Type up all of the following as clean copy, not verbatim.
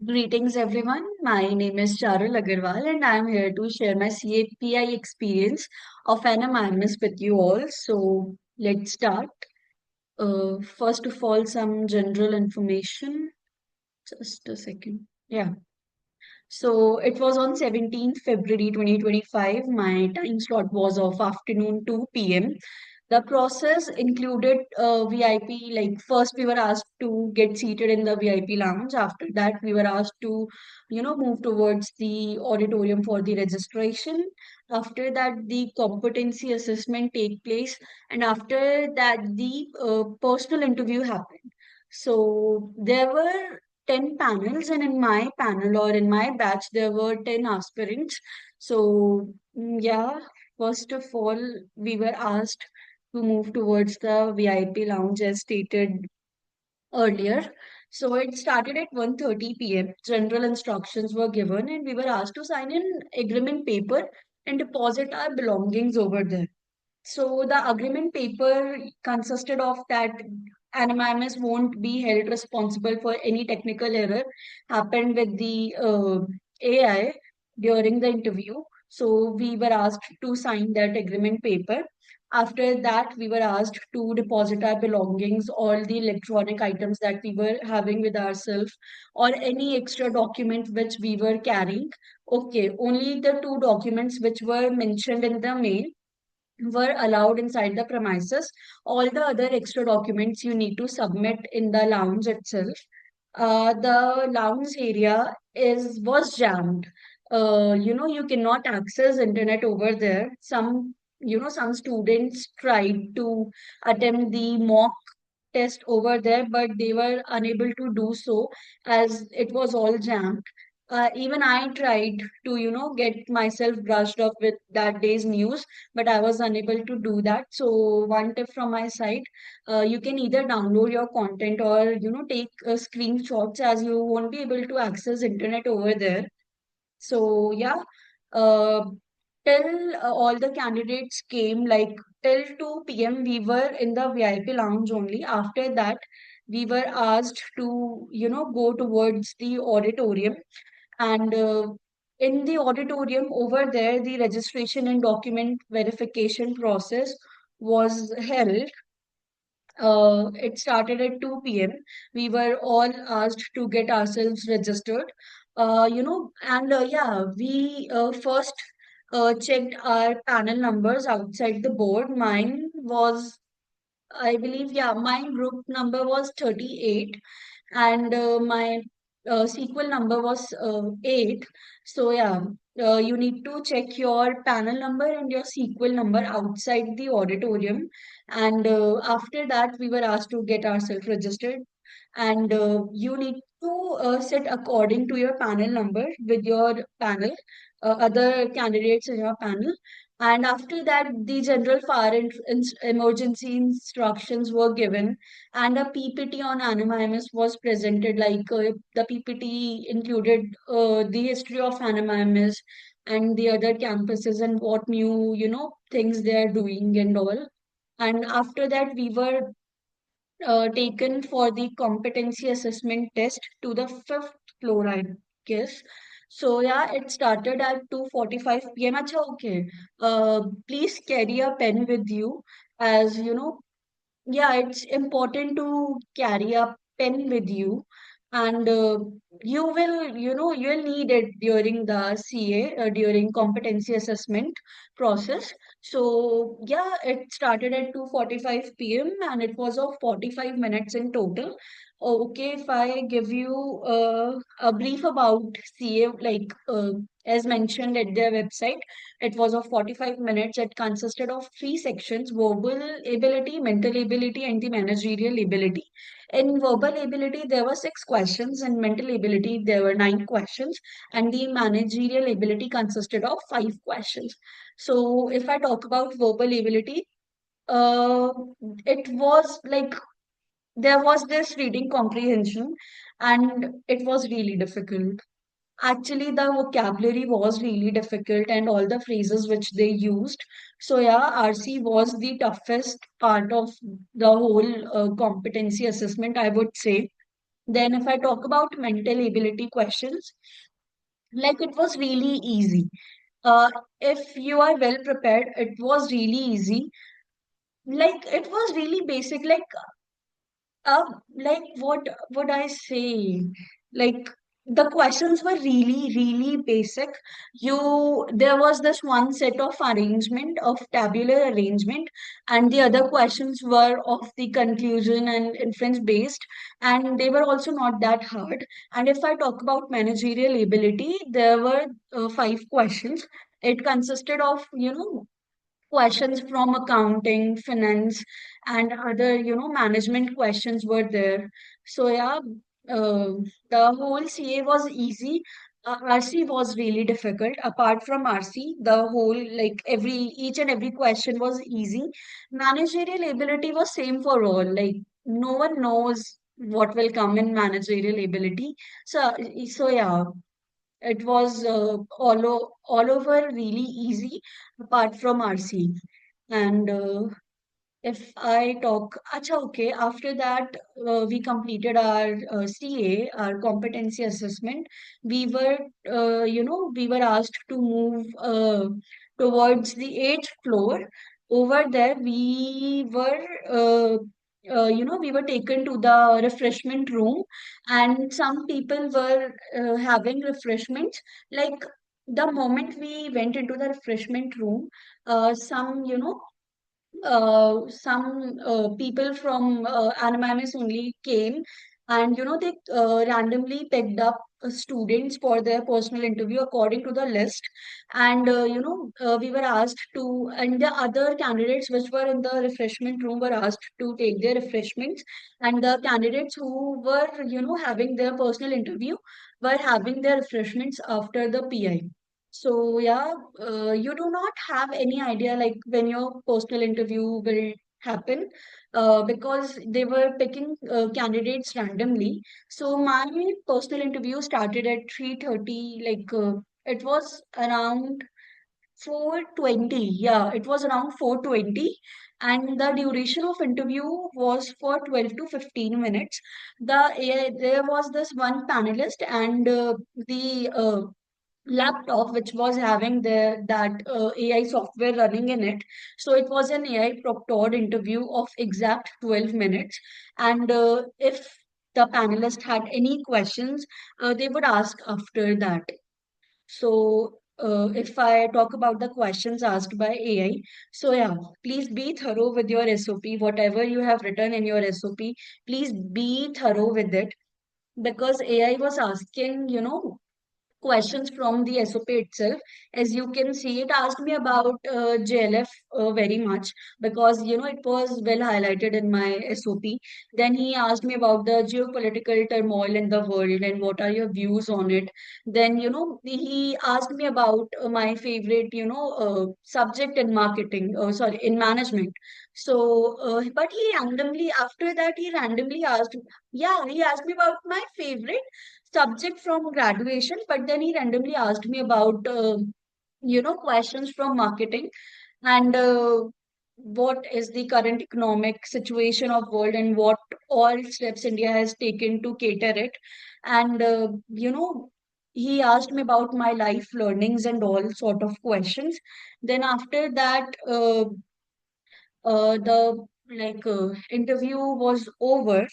Greetings, everyone. My name is Charul Agarwal, and I am here to share my CAPI experience of NMIMS with you all. So, let's start. First of all, some general information. Just a second. Yeah. So it was on 17th February 2025. My time slot was of afternoon 2 p.m. The process included VIP, like first we were asked to get seated in the VIP lounge. After that, we were asked to, move towards the auditorium for the registration. After that, the competency assessment take place, and after that, the personal interview happened. So there were 10 panels, and in my panel or in my batch, there were 10 aspirants. So, yeah, first of all, we were asked to move towards the VIP lounge as stated earlier. So it started at 1:30 p.m. General instructions were given, and we were asked to sign an agreement paper and deposit our belongings over there. So the agreement paper consisted of that NMIMS won't be held responsible for any technical error happened with the AI during the interview. So we were asked to sign that agreement paper. After that, we were asked to deposit our belongings, all the electronic items that we were having with ourselves, or any extra document which we were carrying. Okay, only the two documents which were mentioned in the mail were allowed inside the premises. All the other extra documents you need to submit in the lounge itself. The lounge area is was jammed. You cannot access internet over there. Some students tried to attempt the mock test over there, but they were unable to do so as it was all jammed. Even I tried to, get myself brushed up with that day's news, but I was unable to do that. So one tip from my side, you can either download your content or, take screenshots as you won't be able to access internet over there. So yeah, uh, till all the candidates came, like till 2 p.m. we were in the VIP lounge only. After that, we were asked to, go towards the auditorium. And in the auditorium over there, the registration and document verification process was held. It started at 2 p.m. We were all asked to get ourselves registered. And yeah, we first checked our panel numbers outside the board. Mine was, I believe, yeah, my group number was 38, and my sequel number was 8. So, yeah, you need to check your panel number and your sequel number outside the auditorium. And after that, we were asked to get ourselves registered. And you need to sit according to your panel number with your panel, other candidates in your panel. And after that, the general fire emergency instructions were given, and a PPT on Animimus was presented. Like the PPT included the history of Animimus and the other campuses and what new, things they are doing and all. And after that, we were taken for the competency assessment test to the fifth floor, I guess. So yeah, it started at 2:45 p.m. Acha, okay. Please carry a pen with you, as yeah, it's important to carry a pen with you, and you'll need it during the CA, during competency assessment process. So yeah, it started at 2:45 p.m. and it was of 45 minutes in total. Okay, if I give you a brief about CA, like as mentioned at their website, it was of 45 minutes. It consisted of three sections: verbal ability, mental ability, and the managerial ability. In verbal ability, there were 6 questions. In mental ability, there were 9 questions. And the managerial ability consisted of 5 questions. So, if I talk about verbal ability, uh, it was like there was this reading comprehension, and it was really difficult. Actually, the vocabulary was really difficult and all the phrases which they used. So, yeah, RC was the toughest part of the whole competency assessment, I would say. Then if I talk about mental ability questions, like it was really easy. Uh, if you are well prepared, it was really easy. Like it was really basic. Like what would I say? Like the questions were really, really basic. There was this one set of arrangement of tabular arrangement, and the other questions were of the conclusion and inference based, and they were also not that hard. And if I talk about managerial ability, there were five questions. It consisted of, questions from accounting, finance, and other, management questions were there. So yeah, uh, the whole CA was easy. RC was really difficult. Apart from RC, the whole like each and every question was easy. Managerial ability was same for all. Like no one knows what will come in managerial ability. So yeah, it was all over really easy apart from RC. And if I talk, acha, okay, after that, we completed our CA, our competency assessment. We were asked to move towards the eighth floor. Over there, we were taken to the refreshment room, and some people were having refreshments. Like the moment we went into the refreshment room, some people from NMIMS only came, and they randomly picked up students for their personal interview according to the list. And we were asked to, and the other candidates which were in the refreshment room were asked to take their refreshments, and the candidates who were having their personal interview were having their refreshments after the PI. So yeah, you do not have any idea like when your personal interview will happen, because they were picking candidates randomly. So my personal interview started at 3:30. It was around 4:20. Yeah, it was around 4:20, and the duration of interview was for 12 to 15 minutes. There was this one panelist, and the laptop which was having that AI software running in it. So it was an AI proctored interview of exact 12 minutes. And if the panelist had any questions, they would ask after that. So if I talk about the questions asked by AI, so yeah, please be thorough with your SOP. Whatever you have written in your SOP, please be thorough with it, because AI was asking, questions from the SOP itself. As you can see, it asked me about JLF very much, because it was well highlighted in my SOP. Then he asked me about the geopolitical turmoil in the world and what are your views on it. Then he asked me about my favorite subject in marketing. Sorry, in management. So, but he randomly asked. Yeah, he asked me about my favorite subject from graduation, but then he randomly asked me about, questions from marketing, and what is the current economic situation of world and what all steps India has taken to cater it. And, he asked me about my life learnings and all sort of questions. Then after that, the interview was over.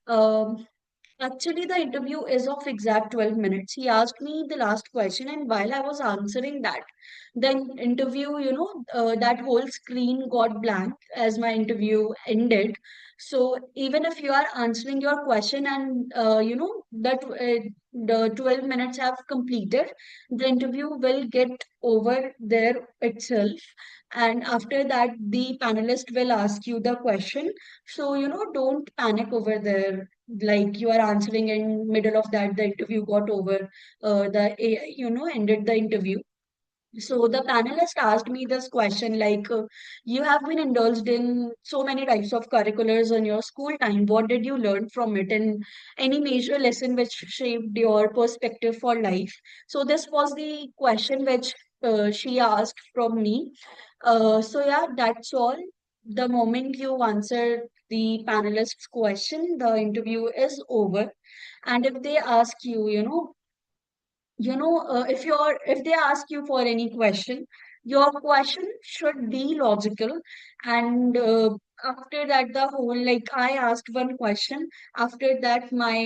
Um, Actually, the interview is of exact 12 minutes. He asked me the last question, and while I was answering that, the interview, that whole screen got blank as my interview ended. So even if you are answering your question and the 12 minutes have completed, the interview will get over there itself. And after that, the panelist will ask you the question. So, don't panic over there, like you are answering in middle of that the interview got over, the AI ended the interview. So the panelist asked me this question like, you have been indulged in so many types of curriculars in your school time. What did you learn from it, and any major lesson which shaped your perspective for life? So this was the question which she asked from me. So yeah, that's all. The moment you answer the panelists' question, the interview is over. And if they ask you, if they ask you for any question, your question should be logical. And after that, the whole, like, I asked one question. After that, my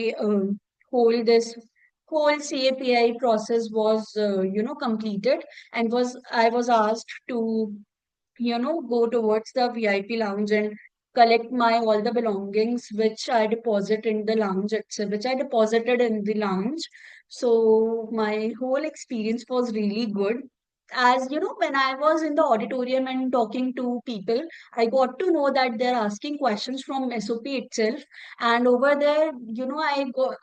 this whole CAPI process was, completed, and I was asked to, go towards the VIP lounge and collect my all the belongings which I deposit in the lounge itself, which I deposited in the lounge. So my whole experience was really good. As you know, when I was in the auditorium and talking to people, I got to know that they're asking questions from SOP itself. And over there,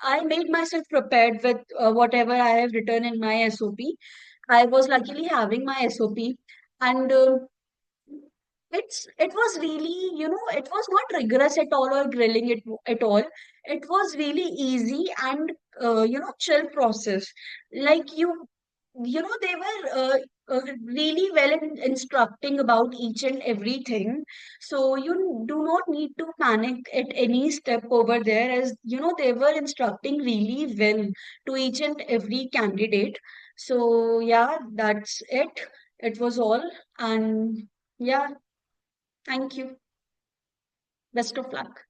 I made myself prepared with whatever I have written in my SOP. I was luckily having my SOP, and it was really, it was not rigorous at all or grilling it at all. It was really easy and chill process. Like they were really well instructing about each and everything. So you do not need to panic at any step over there, as they were instructing really well to each and every candidate. So yeah, that's it. It was all. And yeah, thank you. Best of luck.